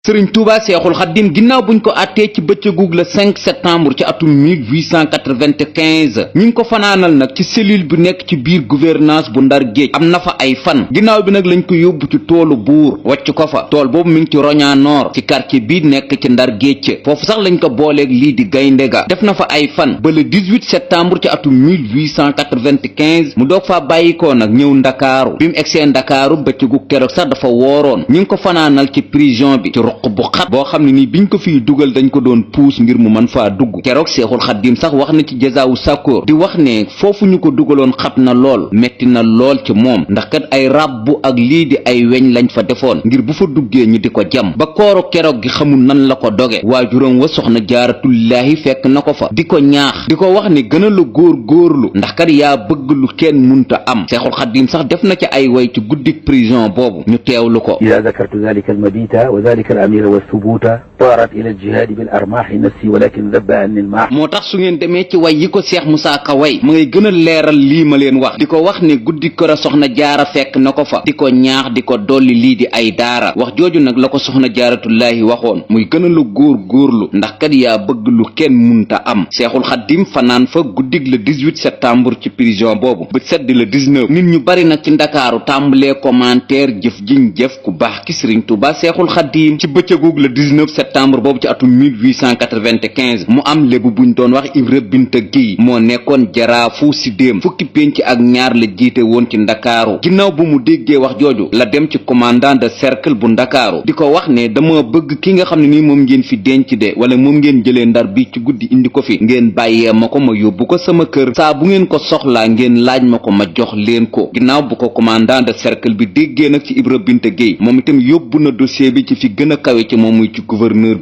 sëriñ Touba Seexul Xaddim ginnaaw buñ ko àttee ci bëccëgug le 5 septembre ci atum 1895 ñi ngi ko fanaanal nag ci cellule bi nekk ci biir gouvernance bu Ndar Géej am na fa ay fan ginnaaw bi nag lañ ko yóbbu ci toolu buur wàcc ko fa tool boobu mi ngi ci Roña Nord ci quartier bii nekk ci Ndar Géej foofu sax lañ ko booleeg lii di gaynde ga def na fa ay fan ba le 18 septembre ci atum 1895 mu doog faa bàyyikoo nag ñëw ndakaaru bi mu egsee ndakaaru bëccëgu keroog sax dafa wooroon ñi ngi ko fanaanal ci prison bi ci ruq bu xat boo xam ne nii biñ ko fiy dugal dañ ko doon puus ngir mu mën faa dugg keroog Seexul Xaddim sax wax na ci Jazaawu Sakkoor di wax ne foofu ñu ko dugaloon xat na lool metti na lool ci moom ndax kat ay ràbbu ak lii di ay weñ lañ fa defoon ngir bu fa duggee ñu di ko jam ba kooro keroog gi xamul nan la ko doge waajuram wa soxna Jaaratullaahi fekk na ko fa di ko ñaax di ko wax ne gën a la góorlu ndax kat yaa bëgg lu kenn munta am Seexul Xaddim sax def na ci ay way ci guddik prison boobu ñu teewlu ko ida dakartu dalika almabita wa dalika alamira walthubuta taarat ila aljihadi bil armahi nafsi walakin dabba anni almah moo tax su ngeen demee ci way yi ko Seex Musaa Ka way ma ngay gën a leeral lii ma leen wax di ko wax ne guddi kër a soxna jaara fekk na ko fa di ko ñaax di ko dolli lii di ay daara wax jooju nag la ko soxna Jaaratullaahi waxoon muy gën a la góorlu ndax kat yaa bëgg lu kenn munta am Seexul Xaddim fanaan fa guddig le 18 septembre ci prison boobu ba sedd le 19 nit ñu bari nag ci ndakaaru tàmbalee commentaire jëf jiñ jëf ku baax ki Sëriñ Tuuba Seexul Xaddim ci bëccëgug le 19 septembre boobu ci atum 1895 mu am lébu buñ doon wax Ibra Binta Géy moo nekkoon jaraafu Sidéem fukki pénc ak ñaar la jiite woon ci ndakaaru ginnaaw bu mu déggee wax jooju la dem ci commandant de cercle bu ndakaaru di ko wax ne dama bëgg ki nga xam ne nii moom ngeen fi denc de wala moom ngeen jëlee Ndar bi ci guddi indi ko fi ngeen bàyyee ma ko ma yóbbu ko sama kër saa bu ngeen ko soxlaa ngeen laaj ma ko ma jox leen ko ginnaaw bu ko commandant de cercle bi déggee nag ci Ibra Binta Géy moom itam yóbbu na dossier bi ci fi gën a kawe ci moom muy ci gouverneur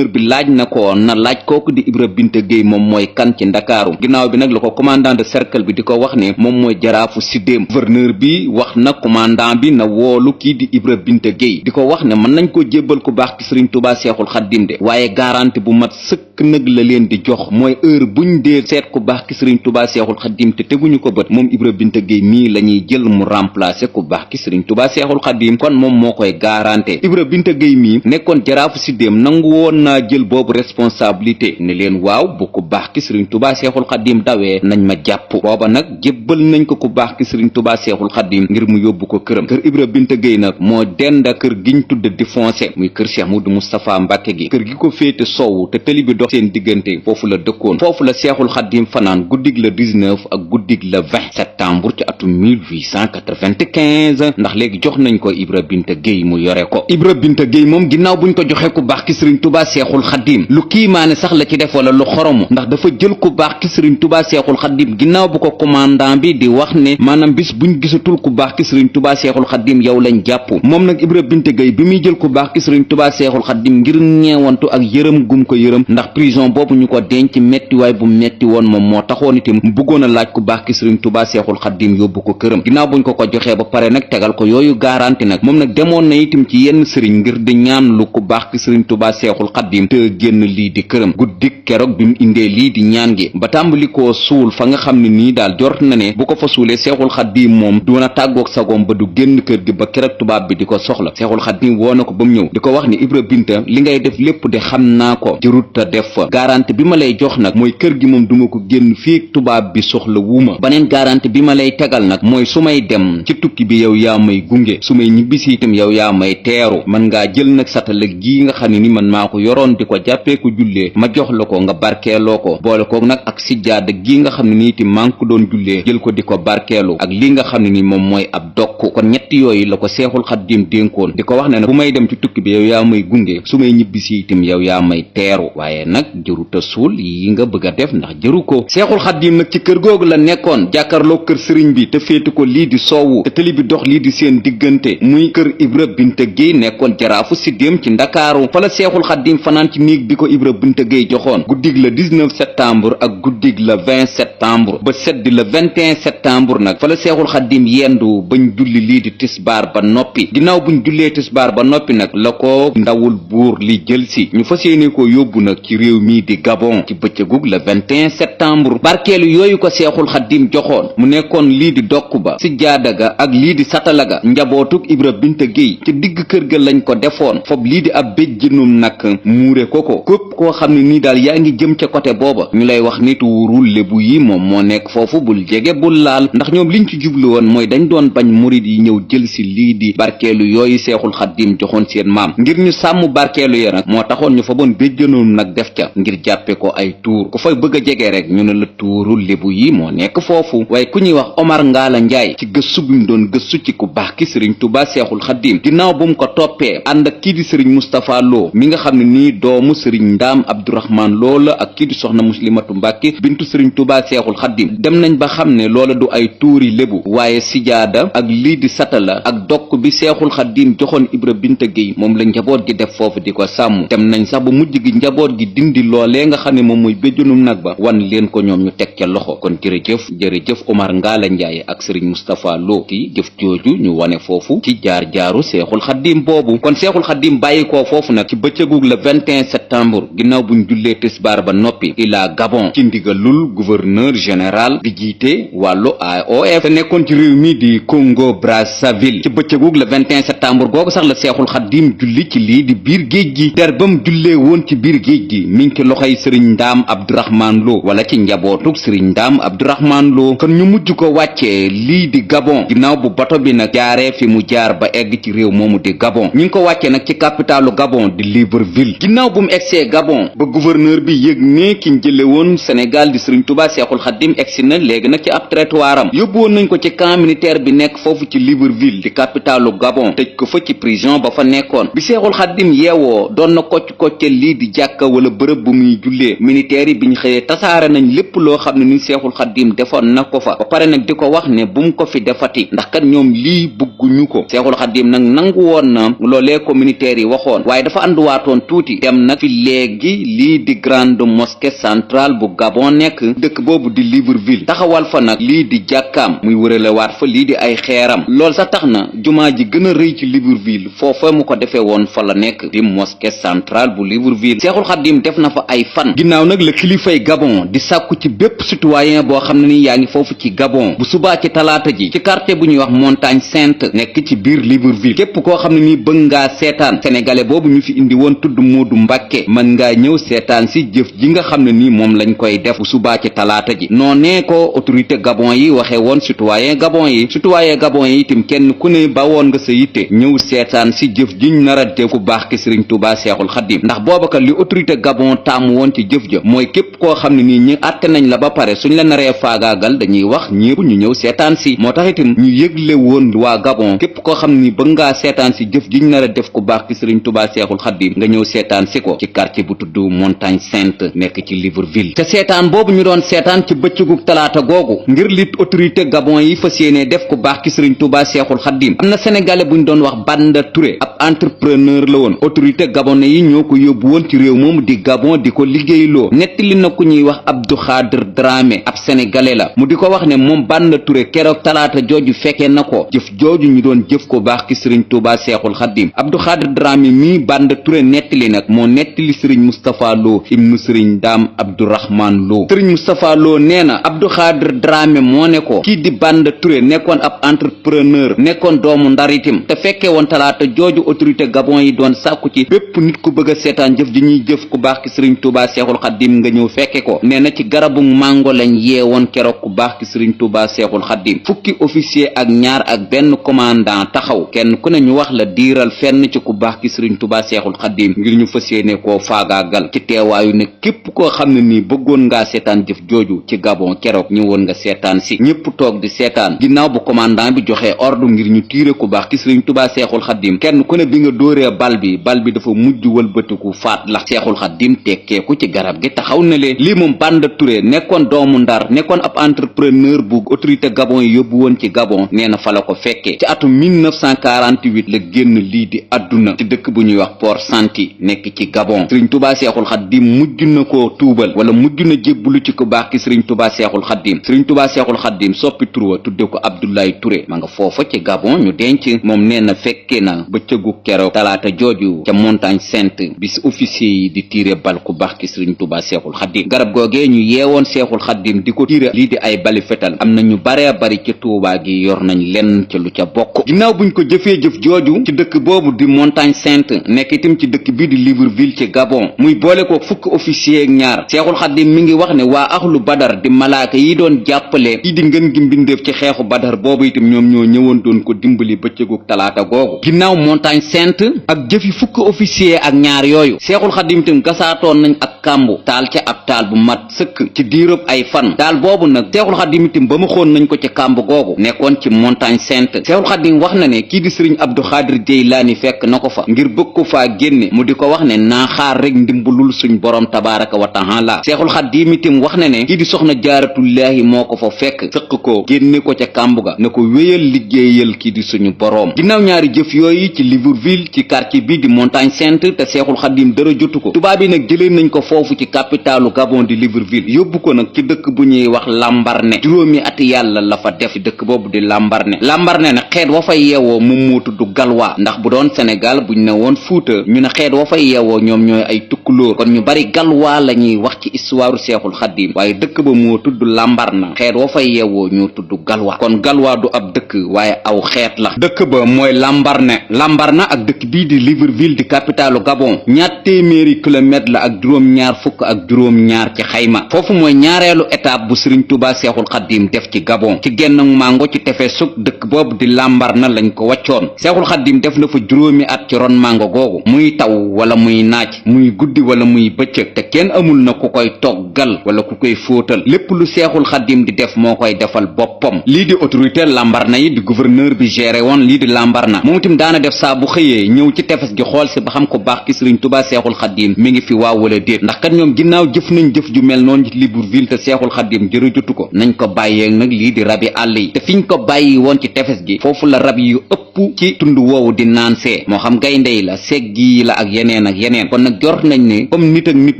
bi laaj na ko na laaj kooku di Ibra Binta Géy moom mooy kan ci ndakaaru ginnaaw bi nag la ko commandant de cercle bi di ko wax ne moom mooy jaraafu Sidéem gouverneur bi wax na commandant bi na woolu kii di Ibra Binta Géy di ko wax ne mën nañ ko jébbal ku baax ki Sëriñ Tuubaa Seexul Xaddim de waaye garanti bu mat sëkk nag la leen di jox mooy heure buñ dee seet ku baax ki Sëriñ Tuubaa Seexul Xaddim te teguñu ko bët moom Ibra Binta Géy mii la ñuy jël mu remplacer ku baax ki Sëriñ Tuubaa Seexul Xaddim kon moom moo koy garanté Ibra Binta Géy mii nekkoon jaraafu Sidéem nangu woon naa jël boobu responsabilité ne leen waaw bu ku baax ki Sëriñ Tuubaa Seexul Xaddim dawee nañ ma jàpp booba nag jébbal nañ ko ku baax ki Sëriñ Tuubaa Seexul Xaddim ngir mu yóbbu ko këram kër Ibra Binta Géy nag moo denda kër giñ tudde di foncé muy kër Cheikh Modou Moustapha Mbàkke gi kër gi ko féete soowu te tëli bi dox seen diggante foofu la dëkkoon foofu la Seexul Xaddim fanaan guddig le 19 ak guddig le 20 septembre ci atum 1895 ndax léegi jox nañ ko Ibra Binta Géy mu yore ko Ibra Binta Géy moom ginnaaw buñ ko joxe ku baax ki Sëriñ Tuubaa Seexul Xaddim lu kiimaane sax la ci def wala lu xoromu ndax dafa jël ku baax ki Sëriñ Tuubaa Seexul Xaddim ginnaaw bu ko commandant bi di wax ne maanaam bis buñ gisatul ku baax ki Sëriñ Tuubaa Seexul Xaddim yow lañ jàpp moom nag Ibra Binta Géy bi muy jël ku baax ki Sëriñ Tuubaa Seexul Xaddim ngir ñeewantu ak yërëm gum ko yërëm ndax prison boobu ñu ko denc mettiwaay bu metti woon moom moo taxoon itam mu bëggoon a laaj ku baax ki Sëriñ Tuubaa Seexul Xaddim yóbbu ko këram ginnaaw buñ ko joxee ba pare nag tegal ko yooyu garanti nag moom nag demoon na itam ci yenn sëriñ ngir di ñaan lu ku baax ki Sëriñ Tuubaa Seexul Xaddim te génn lii di këram guddik keroog bi mu indee lii di ñaan gi ba tàmbali koo suul fa nga xam ne nii daal jort na ne bu ko fa suulee Seexul Xaddim moom doona tàggoog sagoom ba du génn kër gi ba keroog tubaab bi di ko soxla Seexul Xaddim woo na ko ba mu ñëw di ko wax ni Ibra Binta li ngay def lépp de xam naa ko jërut ta def fa garanti bi ma lay jox nag mooy kër gi moom duma ko génn fii tubaab bi soxla wuuma baneen garanti bi ma lay tegal nag mooy su may dem ci tukki bi yow yaa may gunge su may ñibbisi itam yow yaa may teeru man ngaa jël nag satala gii nga xam ne ni man maa ko yoroon di ko jàppee ko jullee ma jox la ko nga barkeeloo ko boole ko nag ak sijjaada gii nga xam ne ni itam maa ngi ko doon jullee jël ko di ko barkeelu ak lii nga xam ne ni moom mooy ab dokk kon ñetti yooyu la ko Seexul Xaddim dénkoon di ko wax ne nag bu may dem ci tukki bi yow yaa may gunge su may ñibbisi itam yow yaa may teeru waaye nag jëruta suul yi nga bëgg a def ndax jëru ko Seexul Xaddim nag ci kër googu la nekkoon jàkkaarloo kër sëriñ bi te féete ko lii di soowu te tëli bi dox lii di seen diggante muy kër Ibra Binta Géy nekkoon jaraafu Sidéem ci ndakaaru fa la seexul xaddim fanaan ci néeg bi ko Ibra Binta Gueye joxoon guddig le 19 septembre ak guddig le 20 septembre ba seddi le 21 septembre nag fa la seexul xaddim yendu bañ julli lii di tisbaar ba noppi ginnaaw buñ jullee tisbaar ba noppi nag la ko ndawul buur li jël si ñu fas yéene ko yóbbu nag ci réew mii di Gabon ci bëccëgug le 21 septembre barkeelu yooyu ko seexul xaddim joxoon mu nekkoon lii di dokk ba si jaadaga ak lii di satala ga njabootug Ibra Binta Gueye ci digg kër ga lañ ko defoon fob lii di ab béjjënum nag muure ko képp koo xam ne nii daal yaa ngi jëm ca côté booba ñu lay wax ni tuurul lébu yi moom moo nekk foofu bul jege bul laal ndax ñoom liñ ci jublu woon mooy dañ doon bañ murid yi ñëw jël si lii di barkeelu yooyu seexul xaddim joxoon seen maam ngir ñu sàmm barkeelu ya nag moo taxoon ñu fa boon béjjënum nag def ca ngir jàppe ko ay tuur ku fa bëgg a jege rek ñu ne la tuurul lébu yi moo nekk foofu waaye ku ñuy wax Omar Ngalla Njaay ci gëstu bi mu doon gëstu ci ku baax ki sëriñ Tuubaa seexul xaddim ginnaaw bu mu ko toppee ànd ak kii di sëriñ Moustapha Lo mi nga xam ne nii doomu sëriñ Ndaam Abdourahman Lo la ak kii di soxna Muslimatu Mbàkke bintu sëriñ Tuubaa seexul xaddim dem nañ ba xam ne loola du ay tuuri lébu waaye sijaada ak lii di satala ak dokk bi seexul xaddim joxoon Ibra Binta Gueye moom la njaboot gi def foofu di ko sàmm dem nañ sax ba mujj gi njaboot gi dindi loolee nga xam ne moom mooy béjjunum nag ba wan leen ko ñoom ñu teg ca loxo kon jërëjëf Omar Ngalla Njaay ak sëriñ Moustapha Lo ci jëf jooju ñu wane foofu ci jaar-jaaru seexul xaddim boobu kon seexul xaddim bàyyi ko foofu nag ci bëccëgug le 21 septembre ginnaaw buñ jullee tisbaar ba noppi ila Gabon ci ndigalul gouverneur général bi jiite wàllu AOF te nekkoon ci réew mi di Congo Brazzaville ci bëccëgug le 21 septembre googu sax la seexul xaddim julli ci lii di biir géej gi der bam jullee woon ci biir géej gi mi ngi ci loxoy sëriñ Ndaam Abdourahman Lo wala ci njabootug sëriñ Ndaam Abdourahman Lo kon ñu mujj ko wàccee lii di Gabon ginnaaw bu bato bi nag jaaree fi mu jaar ba egg ci réew moomu di Gabon ñi ngi ko wàccee nag ci capitalu Gabon di Libreville ginnaaw bu mu egsee Gabon ba gouverneur bi yëg ne ki njële woon Sénégal di sëriñ Tuubaa seexul xaddim egsi na léegi nag ci ab trottoir am yóbbu woon nañ ko ci camp militaire bi nekk foofu ci Libreville di capitalu Gabon tëj ko fa ci prison ba fa nekkoon bi seexul xaddim yeewoo doon na kocc-kocce lii di jàkka wala bërëb bu muy jullee militaire yi bi ñu xëyee tasaare nañ lépp loo xam ne ni seexul xaddim defoon na ko fa ba pare nag di ko wax ne bu mu ko fi defati ndax kat ñoom lii bëgguñu ko seexul xaddim nag nangu woon na loolee ko militaire yi waxoon waaye dafa ànduwaatoon tuuti dem nag fi léegi lii di grande mosquée centrale bu Gabon nekk dëkk boobu di Libreville taxawal fa nag lii di jàkkaam muy wëralewaat fa lii di ay xeeram loolu sax tax na jumaa ji gën a rëy ci Libreville foofa mu ko defee woon fa la nekk di mosquée centrale bu Libreville seexul xaddim def na fa ay fan ginnaaw nag la kilifay Gabon di sàkku ci bépp citoyen boo xam ne ni yaa ngi foofu ci Gabon bu subaa ci talaata ji ci quartier bu ñuy wax Montagne Sainte nekk ci biir Libreville képp koo xam ne ni bëgg ngaa seetaan sénégalais boobu ñu fi indi woon tudd Moodu Mbàkke mën ngaa ñëw seetaan si jëf ji nga xam ne ni moom lañ koy def bu subaa ci talaata ji noonee ko autorité Gabon yi waxee woon citoyen Gabon yi itam kenn ku ne ba woon nga sa yitte ñëw seetaan si jëf jiñ nar a def ku baax ki sëriñ Tuubaa seexul xaddim ndax booba kat li autorité Gabon taamu woon ci jëf ja mooy képp koo xam ne nii ñi àtte nañ la ba pare suñ la naree faagaagal dañuy wax ñépp ñu ñëw seetaan si moo tax itam ñu yëgle woon waa Gabon képp koo xam ni bëgg ngaa seetaan si jëf jiñ nar a def ku baax ki sëriñ Tuubaa seexul xaddim nga ñëw seetaan si ko ci quartier bu tudd Montagne Sainte nekk ci Libreville te seetaan boobu ñu doon seetaan ci bëccëgu talaata googu ngir lit autorité Gabon yi fas yéene def ku baax ki sëriñ Tuubaa seexul xaddim am na sénégalais bu ñu doon wax Banda Touré ab entrepreneur la woon autorité gabonais yi ñoo ko yóbbu woon ci réew moomu di Gabon di ko liggéeyloo nettali na ku ñuy wax Abdou Khadir Dramé ab sénégalais la mu di ko wax ne moom Banda Touré keroog talaata jooju fekkee na ko jëf jooju ñu doon jëf ko baax ki sëriñ Tuubaa seexul xaddim Abdou Khadir Dramé mii Banda Touré nettali nag moo nettali sëriñ Moustapha Lo ibnu sëriñ Daam Abdourahman Lo sëriñ Moustapha Lo nee na Abdou Khadir Dramé moo ne ko kii di Banda Touré nekkoon ab entrepreneur nekkoon doomu Ndar itam te fekkee woon talaata jooju autorité Gabon yi doon sàkku ci bépp nit ku bëgg a seetaan jëf ji ñuy jëf ku baax ki sëriñ Tuubaa seexul xaddim nga ñëw fekke ko nee na ci garabu mango lañ yeewoon keroog ku baax ki sëriñ Tuubaa seexul xaddim fukki officier ak ñaar ak benn commandant taxaw kenn ku ne ñu wax la diiral fenn ci ku baax ki sëriñ Tuubaa seexul xaddim ngir ñu fas yéene koo faagaagal ci teewaayu ne képp koo xam ne nii bëggoon ngaa seetaan jëf jooju ci Gabon keroog ñëwoon nga seetaan si ñépp toog di seetaan ginnaaw bu commandant bi joxee ordre ngir ñu tiire ku baax ki sëriñ Tuubaa seexul xaddim kenn ku ne bi nga dóoree bal bi dafa mujj wëlbatiku faat la seexul xaddim tekkeeku ci garab gi taxaw na lee lii moom Banda Touré nekkoon doomu Ndar nekkoon ab entrepreneur bu autorité Gabon yi yóbbu woon ci Gabon nee na fa la ko fekkee ci atum 1948 la génn lii di àdduna ci dëkk bu ñuy wax Port Santi nekk ci Gabon. Sëriñ Tuubaa Seexul Xaddim mujj na ko tuubal wala mujj na jébbalu ci ku baax ki Sëriñ Tuubaa Seexul Xaddim. Sëriñ Tuubaa Seexul Xaddim soppi tur wa tudde ko Abdoulaye Touré ma nga foofa ci Gabon ñu denc. moom nee na fekke na bëccëgu keroog talaata jooju ca Montagne Sainte bis officier yi di tiire bal ku baax ki Sëriñ Tuubaa Seexul Xaddim. garab googee ñu yeewoon Seexul Xaddim di ko tiire lii di ay bali fetal am na ñu bare bari ci Tuubaa gi yor nañ lenn ca lu ca bokk. ginnaaw buñ ko jëfee jëf jooju ci dëkk boobu di Montagne Sainte nekk itam ci dëkk bii di Libreville ci Gabon muy boole ko fukk officier ak ñaar Seexul Xaddim mi ngi wax ne waa axlu Badar di malaaka yi doon jàppale kii di ngën gi mbindeef ci xeexu Badar boobu itam ñoom ñoo ñëwoon doon ko dimbali bëccëgu talaata googu. ginnaaw Montagne Sainte ak jëfi fukk officier ak ñaar yooyu Seexul Xaddim itam gasaatoon nañ ak kàmbu taal ca ab taal bu mat sëkk ci diirëb ay fan taal boobu nag Seexul Xaddim itam ba mu xoon nañ ko ci kàmb googu nekkoon ci Montagne Sainte. Seexul Xaddim wax na ne kii di sëriñ Abdou Xaadir Jeylaani fekk na ko fa ngir bëgg ko faa génne mu di ko wax ne naa xaar rek ndimbalul suñ borom tabaaraka wa taala. Seexul Xaddim itam wax na ne kii di soxna jaaratullaahi moo ko fa fekk fekk ko génne ko ca kàmb ga ne ko wéyal liggéeyal kii di suñu boroom. ginnaaw ñaari jëf yooyu ci Libreville ci quartier bi di Montagne Sainte te Seexul Xaddim dara jotu ko tubaab yi nag jëlee nañ ko foofu ci capitalu Gabon di Libreville yóbbu ko nag ci dëkk bu ñuy wax Lambaréné juróomi ati yàlla la fa def ci dëkk boobu di Lambaréné nag xeet wa fay yeewoo moom moo tudd Galwaa ndax bu doon Sénégal buñ ne woon Fuuta ñu ne xeet wa fay yeewoo ñoom ñooy ay tukkulóor kon ñu bari Galwaa la ñuy wax ci histoire Seexul Xaddim waaye dëkk ba moo tudd Lambaréné xeet wa fay yeewoo ñoo tudd Galwaa kon Galwaa du ab dëkk waaye aw xeet la. dëkk ba mooy Lambaréné ak dëkk bii di Libreville di capitalu Gabon ñaar téeméeri kilomètre la ak juróom-ñaar fukk ak juróom-ñaar ci xayma foofu mooy ñaareelu étape bu Sëriñ Tuubaa Seexul Xaddim def ci Gabon ci genn mango ci tefesug dëkk boobu di Lambaréné lañ ko wàccoon. Seexul Xaddim def na fa juróomi at ci ron mango googu muy taw wala muy naaj muy guddi wala muy bëccëg te kenn amul na ku koy toggal wala ku koy fóotal lépp lu Seexul Xaddim di def moo koy defal boppam. lii di autorité Lambaréné yi di gouverneur bi géré woon lii di Lambaréné moom itam daana def saa bu xëyee ñëw ci tefes gi xool si ba xam ko baax ki Sëriñ Tuubaa Seexul Xaddim mi ngi fi waaw wala déet ndax kat ñoom ginnaaw jëf nañ jëf ju mel noonu ci Libreville te Seexul Xaddim jërëjotu ko nañ ko bàyyee nag lii di rabi àll yi te fiñ ko bàyyi woon ci tefes gi foofu la rab yu ëpp ci tund woowu di naan see moo xam gaynde yi la segg yi la ak yeneen kon nag jort nañ ne comme nit ak nit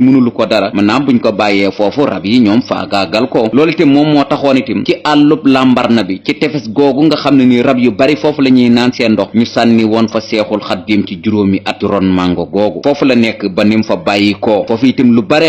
mënulu ko dara maanaam buñ ko bàyyee foofu rab yi ñoom faagaagal ko loolu itam moom moo taxoon itam ci àllub Lambaréné bi ci tefes googu nga xam ne ni rab yu bari foofu la ñuy naan seen ndox ñu sànni woon fa Seexul Xaddim ci juróomi at ron mango googu foofu la nekk ba nim fa bàyyi ko foofu itam lu bare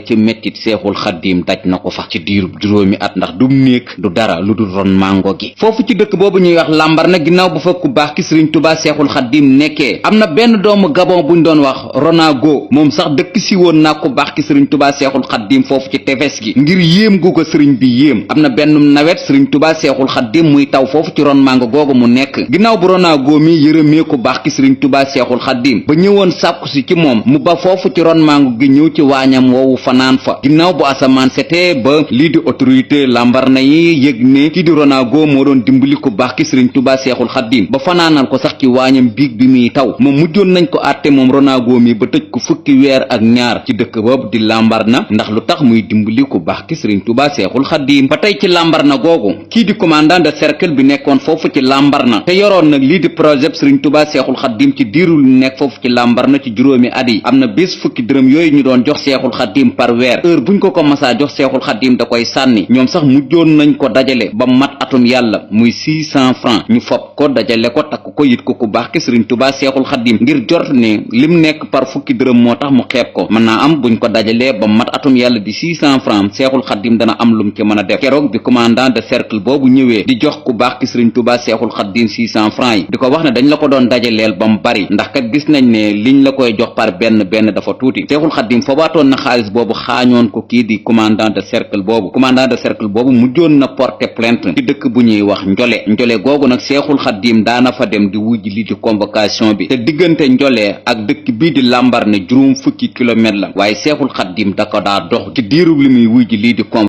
ci mettit Seexul Xaddim daj na ko fa ci diirub juróomi at ndax du néeg du dara lu dul ron mango gi foofu ci dëkk boobu ñuy wax Lambaréné ginnaaw bu fa ku baax ki Sëriñ Tuubaa Seexul Xaddim nekkee am na benn doomu Gabon buñ doon wax Ronago moom sax dëkk si woon naa ku baax ki Sëriñ Tuubaa Seexul Xaddim foofu ci tefes gi ngir yéem gu ko sëriñ bi yéem am na benn nawet Sëriñ Tuubaa Seexul Xaddim muy taw foofu ci ron mango googu mu nekk ginnaaw bu Ronago mi yërëmee ku baax ki Sëriñ Tuubaa Seexul Xaddim ba ñëwoon sàkku si ci moom mu ba foofu ci ron mango gi ñëw ci waañam woowu fanaan fa ginnaaw bu asamaan setee ba lii di autorité Lambaréné yi yëg ne kii di Ronago moo doon dimbali ku baax ki Sëriñ Tuubaa Seexul Xaddim ba fanaanal ko sax ci waañam biig bi muy taw moom mujjoon nañ ko àtte moom Ronago mi ba tëj ko fukki weer ak ñaar ci dëkk boobu di Lambaréné ndax lu tax muy dimbali ku baax ki Sëriñ Tuubaa Seexul Xaddim ba tey ci Lambaréné googu kii di commandant de cercle bi nekkoon foofu ci Lambaréné te yoroon nag lii di projet Sëriñ Tuubaa Seexul Xaddim ci diirul nekk foofu ci Lambaréné ci juróomi at yi am na bés fukki dërëm yooyu ñu doon jox Seexul Xaddim par weer heure buñ ko masaa jox Seexul Xaddim da koy sànni ñoom sax mujjoon nañ ko dajale ba mat atum yàlla muy 600 francs ñu fob ko dajale ko takk ko yit ko ku baax ki Sëriñ Tuubaa Seexul Xaddim ngir jort ne lim nekk par fukki dërëm moo tax mu xeeb ko mën naa am buñ ko dajalee ba mat atum yàlla di 600 francs Seexul Xaddim dana am lum ci mën a def keroog bi commandant de cercle boobu ñëwee di jox ku baax ki Sëriñ Tuubaa Seexul Xaddim 600 francs yi di ko wax ne dañ la ko doon dajaleel ba mu bari ndax kat gis nañ ne liñ la koy jox par benn dafa tuuti Seexul Xaddim foobaatoon na xaalis boobu xaañoon ko kii di commandant de cercle boobu mujjoon na porter plainte ci dëkk bu ñuy wax njole googu nag Seexul Xaddim daana fa dem di wujj li di convocation bi te diggante njole ak dëkk bii di Lambaréné juróom fukki kilomètre la waaye Seexul Xaddim da ko daa dox ci diirub li muy wujj lii di